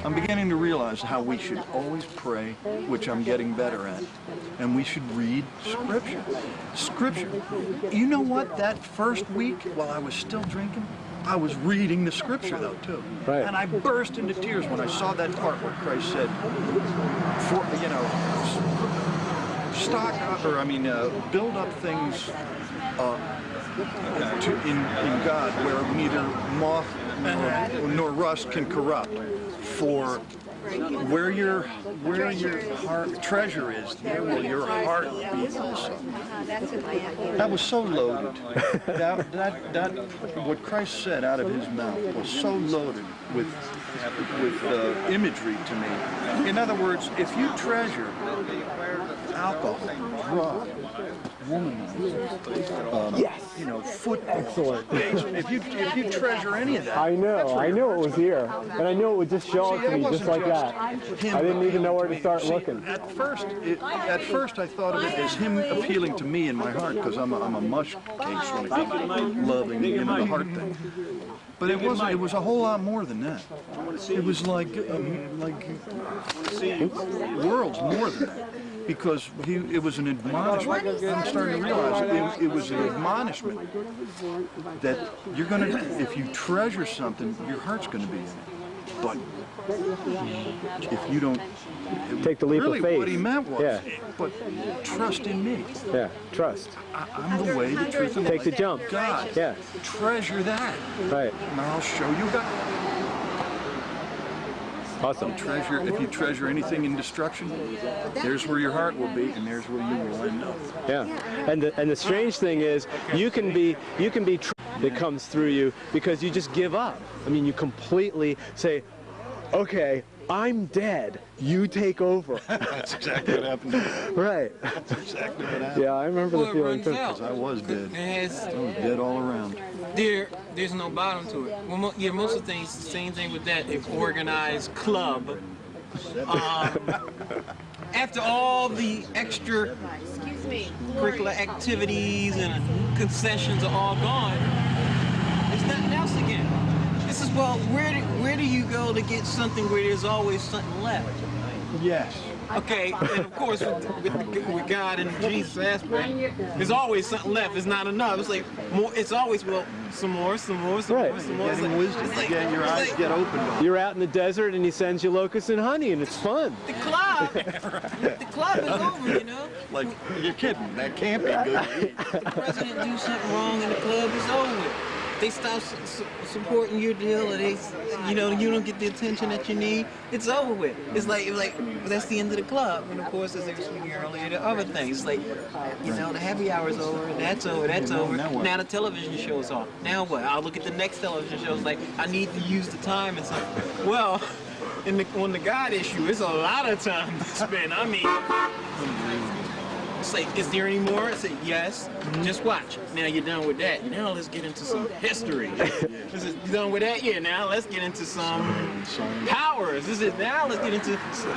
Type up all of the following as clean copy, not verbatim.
I'm beginning to realize how we should always pray, which I'm getting better at, and we should read Scripture. Scripture. You know what? That first week, while I was still drinking, I was reading the Scripture though too, right. And I burst into tears when I saw that part where Christ said, build up things in God where neither moth nor rust can corrupt. For where your heart treasure is, there will your heart be also. That was so loaded. that what Christ said out of his mouth was so loaded with imagery to me. In other words, if you treasure alcohol, drugs, womanizer, yes. football. Excellent. If you treasure any of that, I knew it was here, and I knew it would just show up to me just like that. I didn't even know where to start looking. At first I thought of it as him appealing to me in my heart, because I'm a mush case when it comes to loving, the heart thing. But it wasn't. It was a whole lot more than that. It was like worlds more than that. Because it was an admonishment. I'm starting to realize it was an admonishment that you're going to, if you treasure something, your heart's going to be in it. But if you don't, take the leap really of faith. What he meant was, but trust in me. Yeah, trust. I'm the way, the truth, and the life. Take the jump. God. Yeah. Treasure that. Right. And I'll show you God. Awesome. If you treasure anything in destruction, there's where your heart will be, and there's where you will end up. Yeah, and the strange thing is, you can be that comes through you because you just give up. I mean, you completely say, okay, I'm dead. You take over. That's exactly what happened to me. Right. That's exactly what happened. Yeah, I remember the feeling too. Because I was dead. I was dead all around. There's no bottom to it. Well, most of the things, same thing with that. If organized club, after all the extra curricular activities and concessions are all gone, it's nothing else again. This is, well, where do you go to get something where there's always something left? Yes. Okay, and of course with God and Jesus aspect, there's always something left. It's not enough. It's like more. It's always, well, some more. Right. Getting wisdom. Your eyes get open. You're out in the desert and he sends you locusts and honey, and it's fun. The club is over, Like, you're kidding. That can't be good. The president do something wrong and the club is over with. They stop supporting your deal, or they, you don't get the attention that you need. It's over with. It's like that's the end of the club. And of course, as they were speaking earlier, the other things like, the happy hour's over. That's over. That's over. Now the television show's off. Now what? I'll look at the next television show. It's like I need to use the time and something. Well, on the God issue, it's a lot of time to spend. I mean. It's like, is there any more? I say, yes. Just watch. Now you're done with that. Now let's get into some history. Is it done with that? Yeah, now let's get into some powers. Is it now? Let's get into,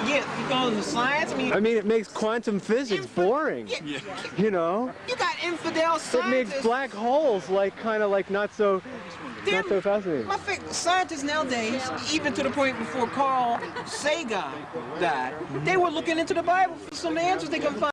you go into science. I mean, it makes quantum physics boring. Yeah. You know? You got infidel scientists. It makes black holes kind of not so fascinating. My favorite scientists nowadays, even to the point before Carl Sagan died, they were looking into the Bible for some answers they couldn't find.